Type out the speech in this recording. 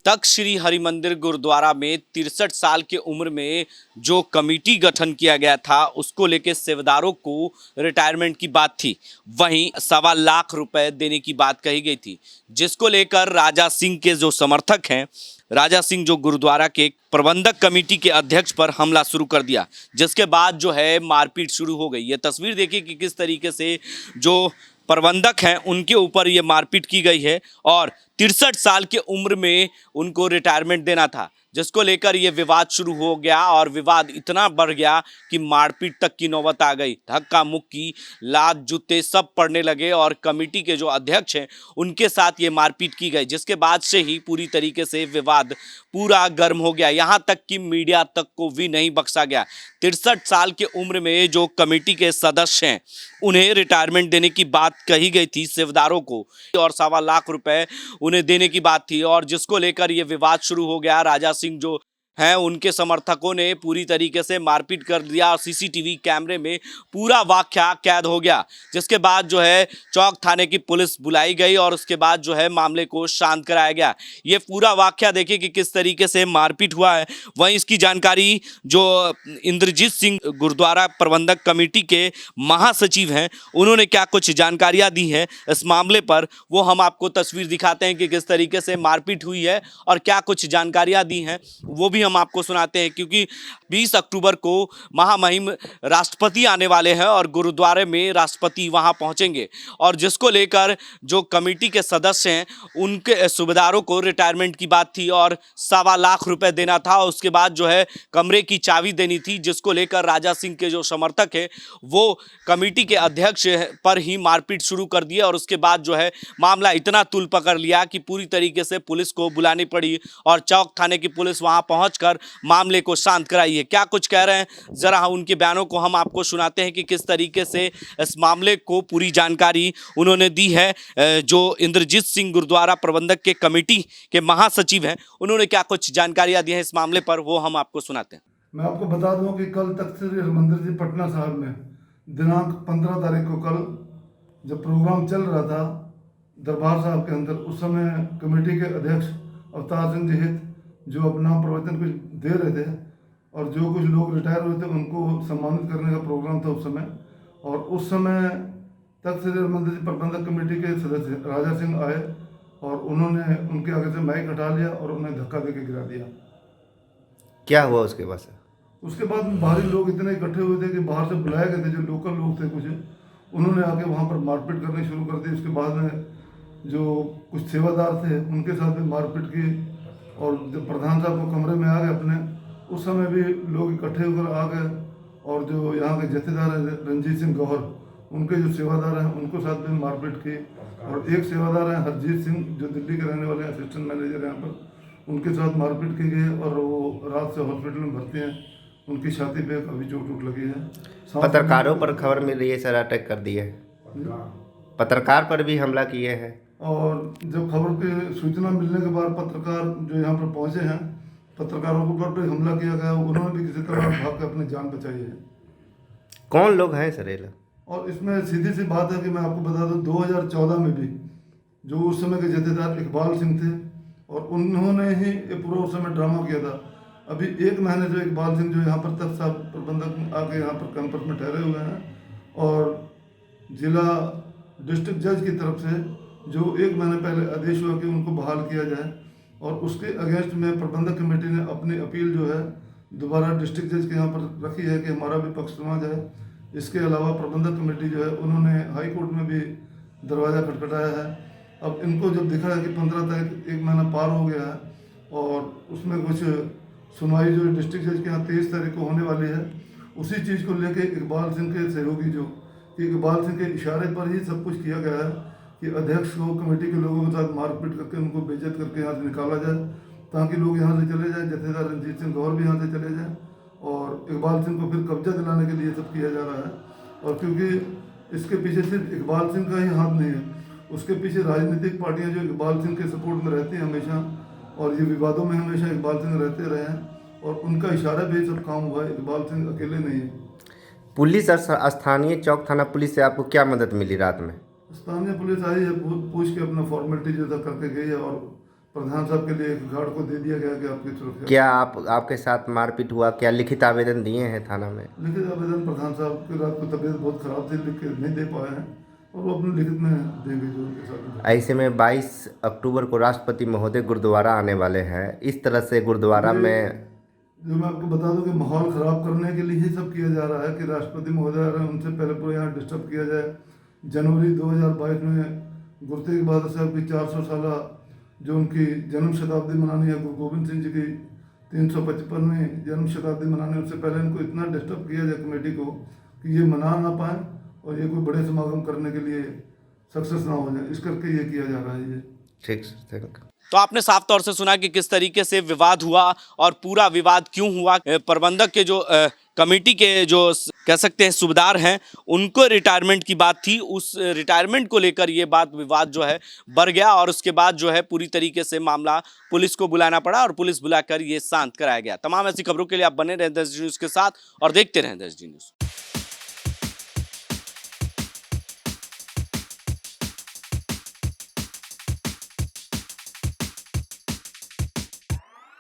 तख्त श्री हरिमंदिर गुरुद्वारा में 63 साल की उम्र में जो कमेटी गठन किया गया था उसको लेके सेवादारों को रिटायरमेंट की बात थी। वहीं 1.25 लाख रुपए देने की बात कही गई थी, जिसको लेकर राजा सिंह के जो समर्थक हैं, राजा सिंह जो गुरुद्वारा के प्रबंधक कमेटी के अध्यक्ष पर हमला शुरू कर दिया, जिसके बाद जो है मारपीट शुरू हो गई। ये तस्वीर देखिए कि किस तरीके से जो प्रबंधक हैं उनके ऊपर ये मारपीट की गई है और 63 साल की उम्र में उनको रिटायरमेंट देना था, जिसको लेकर ये विवाद शुरू हो गया और विवाद इतना बढ़ गया कि मारपीट तक की नौबत आ गई। धक्का मुक्की, लात जूते सब पड़ने लगे और कमेटी के जो अध्यक्ष हैं उनके साथ ये मारपीट की गई, जिसके बाद से ही पूरी तरीके से विवाद पूरा गर्म हो गया। यहाँ तक कि मीडिया तक को भी नहीं बख्शा गया। 63 साल की उम्र में जो कमेटी के सदस्य हैं उन्हें रिटायरमेंट देने की बात कही गई थी सेवादारों को और 1.25 लाख रुपए उन्हें देने की बात थी, और जिसको लेकर ये विवाद शुरू हो गया। राजा सिंह जो हैं उनके समर्थकों ने पूरी तरीके से मारपीट कर दिया और सीसीटीवी कैमरे में पूरा वाकया कैद हो गया, जिसके बाद जो है चौक थाने की पुलिस बुलाई गई और उसके बाद जो है मामले को शांत कराया गया। ये पूरा वाकया देखिए कि किस तरीके से मारपीट हुआ है। वहीं इसकी जानकारी जो इंद्रजीत सिंह गुरुद्वारा प्रबंधक कमेटी के महासचिव हैं उन्होंने क्या कुछ जानकारियां दी हैं इस मामले पर, वो हम आपको तस्वीर दिखाते हैं कि किस तरीके से मारपीट हुई है और क्या कुछ जानकारियां दी हैं, वो भी हम आपको सुनाते हैं। क्योंकि 20 अक्टूबर को महामहिम राष्ट्रपति आने वाले हैं और गुरुद्वारे में राष्ट्रपति वहां पहुंचेंगे, और जिसको लेकर जो कमेटी के सदस्य हैं उनके सूबेदारों को रिटायरमेंट की बात थी और 1.25 लाख रुपए देना था। उसके बाद जो है कमरे की चाबी देनी थी, जिसको लेकर राजा सिंह के जो समर्थक है वो कमेटी के अध्यक्ष पर ही मारपीट शुरू कर दिए और उसके बाद जो है मामला इतना तूल पकड़ लिया कि पूरी तरीके से पुलिस को बुलानी पड़ी और चौक थाने की पुलिस वहां पहुंचकर मामले को शांत कराई है। क्या कुछ कह रहे हैं जरा उनके बयानों को हम आपको सुनाते हैं कि किस तरीके से इस मामले को पूरी जानकारी उन्होंने दी है। जो इंद्रजीत सिंह गुरुद्वारा प्रबंधक के कमेटी के महासचिव हैं उन्होंने क्या कुछ जानकारियां दी हैं इस मामले पर, वो हम आपको सुनाते हैं। मैं आपको बता दूं कि कल तख्त श्री हरिमंदिर जी पटना साहिब में दिनांक 15 तारीख को कल जब प्रोग्राम चल रहा था दरबार साहब के अंदर, उस समय कमेटी के अध्यक्ष अवतार सिंह जी हित जो अपना प्रवचन कुछ दे रहे थे और जो कुछ लोग रिटायर हुए थे उनको सम्मानित करने का प्रोग्राम था उस समय। और उस समय तख्त श्री हरिमंदिर जी प्रबंधक कमेटी के सदस्य राजा सिंह आए और उन्होंने उनके आगे से माइक हटा लिया और उन्हें धक्का देके गिरा दिया। क्या हुआ उसके बाद? उसके बाद बाहरी लोग इतने इकट्ठे हुए थे कि बाहर से बुलाए गए थे जो लोकल लोग थे कुछ, उन्होंने आके वहाँ पर मारपीट करनी शुरू कर दी। उसके बाद में जो कुछ सेवादार थे उनके साथ भी मारपीट की और जब प्रधान साहब को कमरे में आ गए अपने, उस समय भी लोग इकट्ठे होकर आ गए और जो यहाँ के जथेदार हैं रंजीत सिंह गौहर, उनके जो सेवादार हैं उनको साथ में मारपीट की। और एक सेवादार हैं हरजीत सिंह जो दिल्ली के रहने वाले हैं, असिस्टेंट मैनेजर यहाँ पर, उनके साथ मारपीट की गई और वो रात से हॉस्पिटल में भर्ती हैं। उनकी छाती पे अभी चोट लगी है। पत्रकारों पर खबर मिल रही है सर अटैक कर दिया है, पत्रकार पर भी हमला किए हैं। और जब खबर की सूचना मिलने के बाद पत्रकार जो यहाँ पर पहुँचे हैं, पत्रकारों के ऊपर भी हमला किया गया, उन्होंने भी किसी तरह भाग कर अपनी जान बचाई है। कौन लोग हैं सर ये लोग? और इसमें सीधी सी बात है कि मैं आपको बता दूं 2014 में भी जो उस समय के जथेदार इकबाल सिंह थे और उन्होंने ही ये पूरा उस समय ड्रामा किया था। अभी 1 महीने से इकबाल सिंह जो यहाँ पर तख्त साहब प्रबंधक आके यहाँ पर कैंपस में ठहरे हुए हैं और जिला डिस्ट्रिक्ट जज की तरफ से जो 1 महीने पहले आदेश हुआ कि उनको बहाल किया जाए और उसके अगेंस्ट में प्रबंधक कमेटी ने अपनी अपील जो है दोबारा डिस्ट्रिक्ट जज के यहाँ पर रखी है कि हमारा भी पक्ष सुना जाए। इसके अलावा प्रबंधक कमेटी जो है उन्होंने हाई कोर्ट में भी दरवाज़ा खटखटाया है। अब इनको जब दिखा है कि 15 तारीख 1 महीना पार हो गया है और उसमें कुछ सुनवाई जो डिस्ट्रिक्ट जज के यहाँ 23 तारीख को होने वाली है, उसी चीज़ को लेके इकबाल सिंह के सहयोगी जो कि इकबाल सिंह के इशारे पर ही सब कुछ किया गया है कि अध्यक्ष को कमेटी के लोगों के साथ मारपीट करके उनको बेइज्जत करके यहाँ से निकाला जाए ताकि लोग यहाँ से चले जाएं, जथेदार रंजीत सिंह गौर भी यहाँ से चले जाएं और इकबाल सिंह को फिर कब्जा दिलाने के लिए सब किया जा रहा है। और क्योंकि इसके पीछे सिर्फ इकबाल सिंह का ही हाथ नहीं है, उसके पीछे राजनीतिक पार्टियाँ जो इकबाल सिंह के सपोर्ट में रहती हैं हमेशा और ये विवादों में हमेशा इकबाल सिंह रहते रहे हैं और उनका इशारा भी सब काम हुआ है। इकबाल सिंह अकेले नहीं है। पुलिस और स्थानीय चौक थाना पुलिस से आपको क्या मदद मिली रात में? स्थानीय पुलिस आई है, पूछ के अपना फॉर्मेलिटी जो था करके गई है और प्रधान साहब के लिए एक गार्ड को दे दिया गया कि आपकी सुरक्षा। क्या आपके साथ मारपीट हुआ? क्या लिखित आवेदन दिए हैं थाना में? लिखित आवेदन प्रधान साहब की रात को तबीयत बहुत खराब थी, लिख के नहीं दे पाए हैं और वो अपने लिखित में देंगे जो उनके साथ। ऐसे में 22 अक्टूबर को राष्ट्रपति महोदय गुरुद्वारा आने वाले हैं। इस तरह से गुरुद्वारा में जो मैं आपको बता दूं कि माहौल ख़राब करने के लिए ही सब किया जा रहा है कि राष्ट्रपति महोदय आ रहे हैं, उनसे पहले पूरे यहाँ डिस्टर्ब किया जाए। जनवरी 2022 में गुरु तेग बहादुर साहब की 400 साल जो उनकी जन्म शताब्दी मनानी है, गुरु गोविंद सिंह जी की 355वीं जन्म शताब्दी मनानी, उससे पहले इनको इतना डिस्टर्ब किया जाए कमेटी को कि ये मना ना पाए और ये कोई बड़े समागम करने के लिए सक्सेस ना हो जाए, इस करके ये किया जा रहा है ये। ठीक थैंक। तो आपने साफ तौर से सुना कि किस तरीके से विवाद हुआ और पूरा विवाद क्यों हुआ। प्रबंधक के जो कमेटी के जो कह सकते हैं सूबेदार हैं, उनको रिटायरमेंट की बात थी, उस रिटायरमेंट को लेकर ये बात विवाद जो है बढ़ गया और उसके बाद जो है पूरी तरीके से मामला पुलिस को बुलाना पड़ा और पुलिस बुलाकर ये शांत कराया गया। तमाम ऐसी खबरों के लिए आप बने रहें 10 न्यूज़ के साथ और देखते रहें 10 न्यूज़।